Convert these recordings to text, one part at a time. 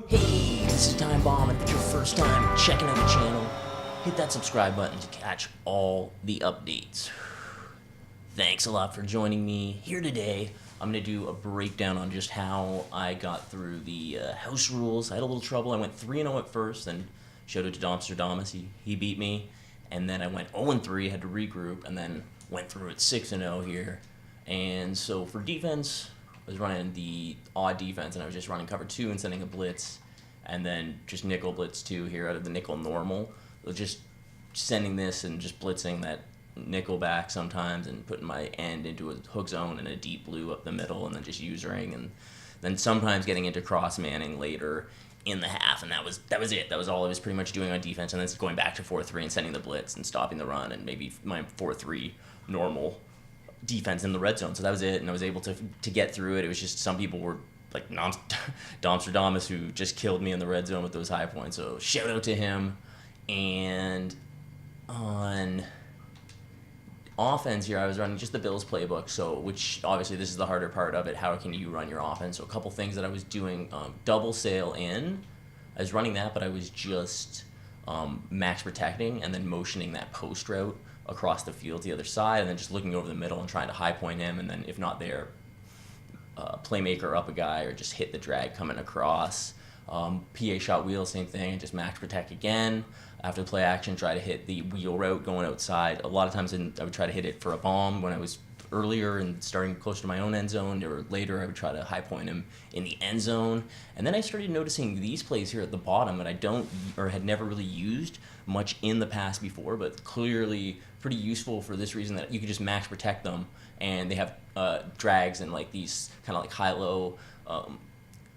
Hey, this is Time Bomb, and if it's your first time checking out the channel, hit that subscribe button to catch all the updates. Thanks a lot for joining me here today. I'm going to do a breakdown on just how I got through the house rules. I had a little trouble. I went 3-0 at first, and showed it to Domster Damas. He beat me, and then I went 0-3, had to regroup, and then went through it 6-0 here. And so for defense, I was running the odd defense, and I was just running cover 2 and sending a blitz, and then just nickel blitz 2 here out of the nickel normal. I was just sending this and just blitzing that nickel back sometimes and putting my end into a hook zone and a deep blue up the middle, and then just usering, and then sometimes getting into cross manning later in the half, and that was it. That was all I was pretty much doing on defense, and then going back to 4-3 and sending the blitz and stopping the run, and maybe my 4-3 normal defense in the red zone. So that was it, and I was able to get through it. It was just some people were like Domster Damas, who just killed me in the red zone with those high points. So shout out to him. And on offense here, I was running just the Bills playbook, so which obviously this is the harder part of it. How can you run your offense? So a couple things that I was doing: double sail in. I was running that, but I was just max protecting and then motioning that post route across the field to the other side, and then just looking over the middle and trying to high point him, and then if not there, playmaker up a guy or just hit the drag coming across. PA shot wheel, same thing, just max protect again. After the play action, try to hit the wheel route going outside. A lot of times I would try to hit it for a bomb when I was earlier and starting closer to my own end zone, or later I would try to high point him in the end zone. And then I started noticing these plays here at the bottom that I don't or had never really used much in the past before, but clearly pretty useful for this reason, that you can just max protect them, and they have drags and like these kind of like high-low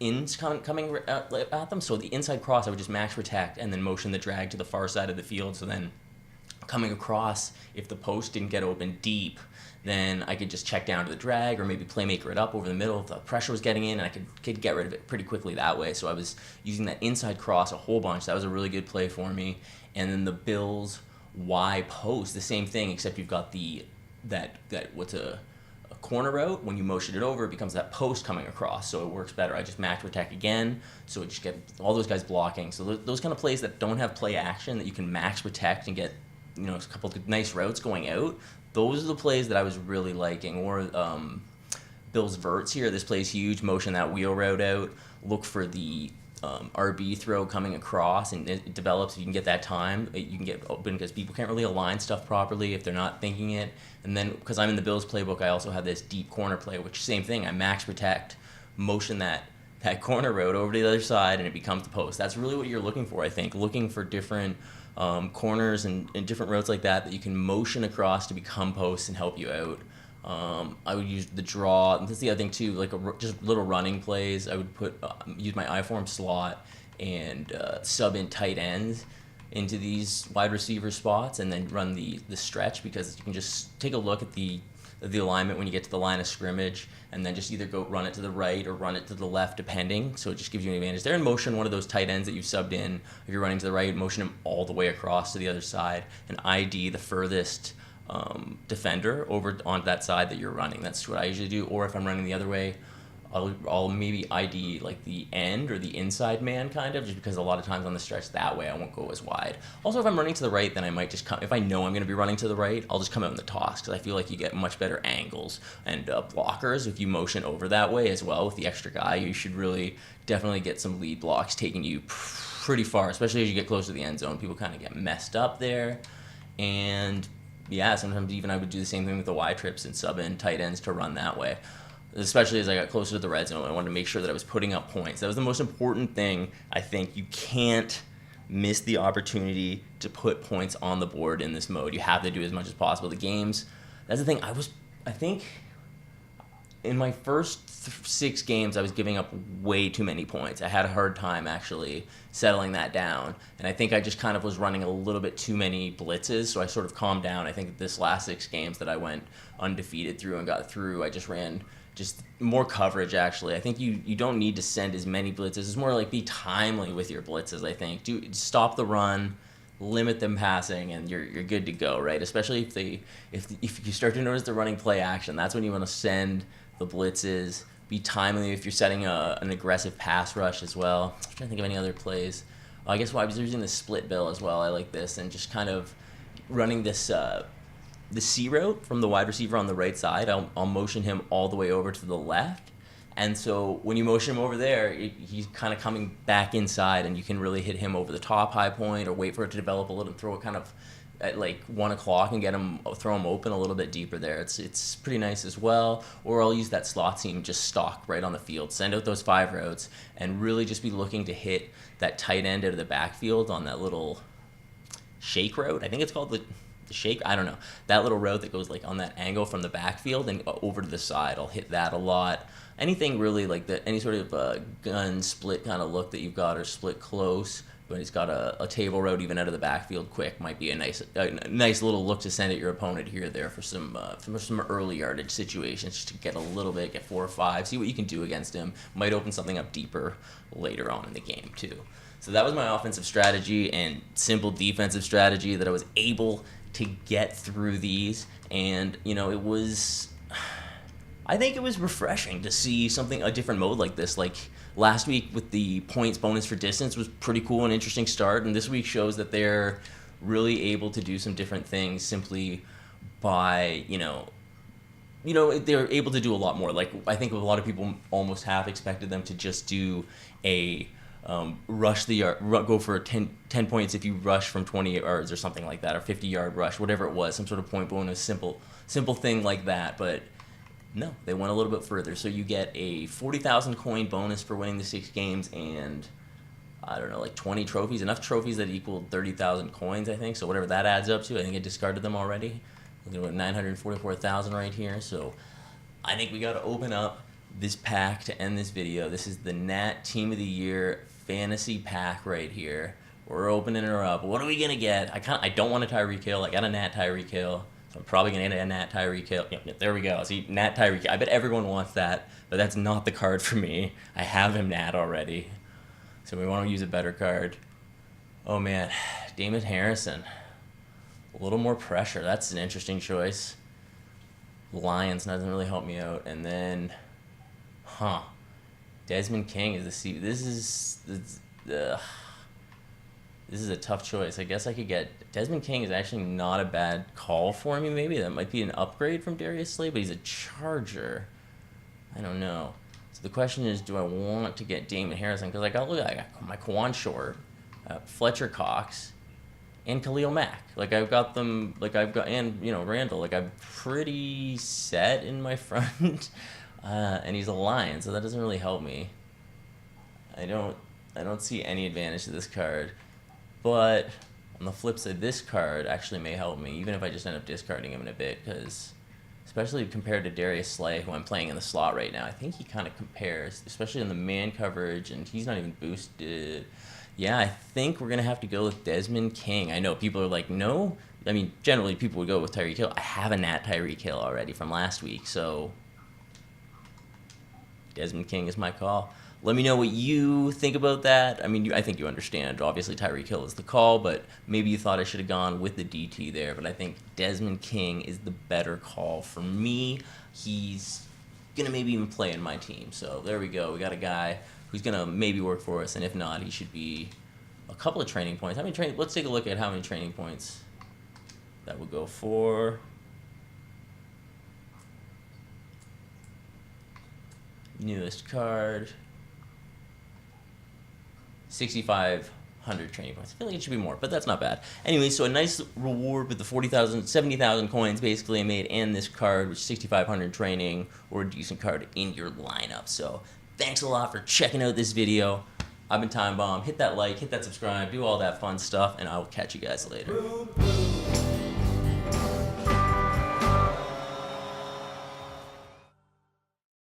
ins coming at them. So the inside cross, I would just max protect and then motion the drag to the far side of the field. So then coming across, if the post didn't get open deep, then I could just check down to the drag or maybe playmaker it up over the middle if the pressure was getting in, and I could get rid of it pretty quickly that way. So I was using that inside cross a whole bunch. That was a really good play for me. And then the Bills Y post, the same thing, except you've got that what's a corner route. When you motion it over, it becomes that post coming across, so it works better. I just max protect again, so it just get all those guys blocking. So those kind of plays that don't have play action that you can max protect and get, a couple of nice routes going out, those are the plays that I was really liking. Or Bill's verts here, this play's huge. Motion that wheel route out, look for the RB throw coming across, and it develops. If you can get that time, you can get open, because people can't really align stuff properly if they're not thinking it. And then because I'm in the Bills playbook, I also have this deep corner play, which same thing, I max protect, motion that corner route over to the other side, and it becomes the post. That's really what you're looking for, I think, looking for different corners and different routes like that you can motion across to become posts and help you out. I would use the draw. And that's the other thing too, like just little running plays. I would use my I-form slot and sub in tight ends into these wide receiver spots, and then run the stretch, because you can just take a look at the alignment when you get to the line of scrimmage, and then just either go run it to the right or run it to the left, depending. So it just gives you an advantage there. And motion one of those tight ends that you've subbed in. If you're running to the right, motion him all the way across to the other side, and ID the furthest defender over onto that side that you're running. That's what I usually do. Or if I'm running the other way, I'll maybe ID like the end or the inside man, kind of, just because a lot of times on the stretch that way I won't go as wide. Also, if I'm running to the right, then I might just come, if I know I'm going to be running to the right, I'll just come out in the toss, because I feel like you get much better angles and blockers if you motion over that way as well. With the extra guy, you should really definitely get some lead blocks taking you pretty far, especially as you get close to the end zone. People kind of get messed up there. And yeah, sometimes even I would do the same thing with the Y trips and sub in tight ends to run that way. Especially as I got closer to the red zone, I wanted to make sure that I was putting up points. That was the most important thing. I think you can't miss the opportunity to put points on the board in this mode. You have to do as much as possible. The games, that's the thing. I think in my first 6 games, I was giving up way too many points. I had a hard time actually settling that down, and I think I just kind of was running a little bit too many blitzes, so I sort of calmed down. I think this last 6 games that I went undefeated through and got through, I just ran just more coverage, actually. I think you don't need to send as many blitzes. It's more like be timely with your blitzes, I think. Stop the run, limit them passing, and you're good to go, right? Especially if you start to notice the running play action, that's when you want to send the blitzes be timely if you're setting an aggressive pass rush as well. I'm trying to think of any other plays. I guess I was using the split bill as well. I like this, and just kind of running this the C route from the wide receiver on the right side. I'll motion him all the way over to the left. And so when you motion him over there, he's kind of coming back inside, and you can really hit him over the top high point or wait for it to develop a little, throw it kind of at like 1 o'clock and throw him open a little bit deeper there. It's pretty nice as well. Or I'll use that slot seam, just stock right on the field, send out those 5 routes, and really just be looking to hit that tight end out of the backfield on that little shake route. I think it's called the shake. I don't know. That little route that goes like on that angle from the backfield and over to the side. I'll hit that a lot. Anything really like that, any sort of gun split kind of look that you've got, or split close, but he's got a table route even out of the backfield quick, might be a nice little look to send at your opponent here or there for some early yardage situations, just to get a little bit, get 4 or 5, see what you can do against him. Might open something up deeper later on in the game too. So that was my offensive strategy and simple defensive strategy that I was able to get through these, and I think it was refreshing to see a different mode like this. Like last week with the points bonus for distance was pretty cool and interesting start, and this week shows that they're really able to do some different things simply by, they're able to do a lot more. Like I think a lot of people almost half expected them to just do a rush the yard, go for 10 points if you rush from 20 yards or something like that, or 50-yard rush, whatever it was, some sort of point bonus, simple thing like that, but no, they went a little bit further. So you get a 40,000 coin bonus for winning the 6 games, and I don't know, like 20 trophies, enough trophies that equal 30,000 coins, I think. So whatever that adds up to, I think I discarded them already. Looking at 944,000 right here. So I think we got to open up this pack to end this video. This is the Nat Team of the Year fantasy pack right here. We're opening her up. What are we gonna get? I don't want a Tyreek Hill. I got a Nat Tyreek Hill. I'm probably going to get a Nat Tyreek Hill. Yep, there we go. See, Nat Tyreek Hill. I bet everyone wants that, but that's not the card for me. I have him Nat already. So we want to use a better card. Oh, man. Damon Harrison. A little more pressure. That's an interesting choice. Lions doesn't really help me out. And then, Desmond King is the C. This is a tough choice. I guess I could get... Desmond King is actually not a bad call for me, maybe. That might be an upgrade from Darius Slay, but he's a Charger. I don't know. So the question is, do I want to get Damon Harrison? Because I got my Kawan Short, Fletcher Cox, and Khalil Mack. And Randall. I'm pretty set in my front. And he's a Lion, so that doesn't really help me. I don't see any advantage to this card. But on the flip side, this card actually may help me, even if I just end up discarding him in a bit, because especially compared to Darius Slay, who I'm playing in the slot right now, I think he kind of compares, especially in the man coverage, and he's not even boosted. Yeah, I think we're going to have to go with Desmond King. I know people are like, no. I mean, generally people would go with Tyreek Hill. I have a Nat Tyreek Hill already from last week, so Desmond King is my call. Let me know what you think about that. I mean, I think you understand. Obviously, Tyreek Hill is the call, but maybe you thought I should have gone with the DT there. But I think Desmond King is the better call for me. He's going to maybe even play in my team. So there we go. We got a guy who's going to maybe work for us. And if not, he should be a couple of training points. Let's take a look at how many training points that would go for. Newest card. 6,500 training points. I feel like it should be more, but that's not bad. Anyway, so a nice reward with the 70,000 coins basically I made, and this card, which is 6,500 training, or a decent card in your lineup. So thanks a lot for checking out this video. I've been Time Bomb. Hit that like, hit that subscribe, do all that fun stuff, and I will catch you guys later.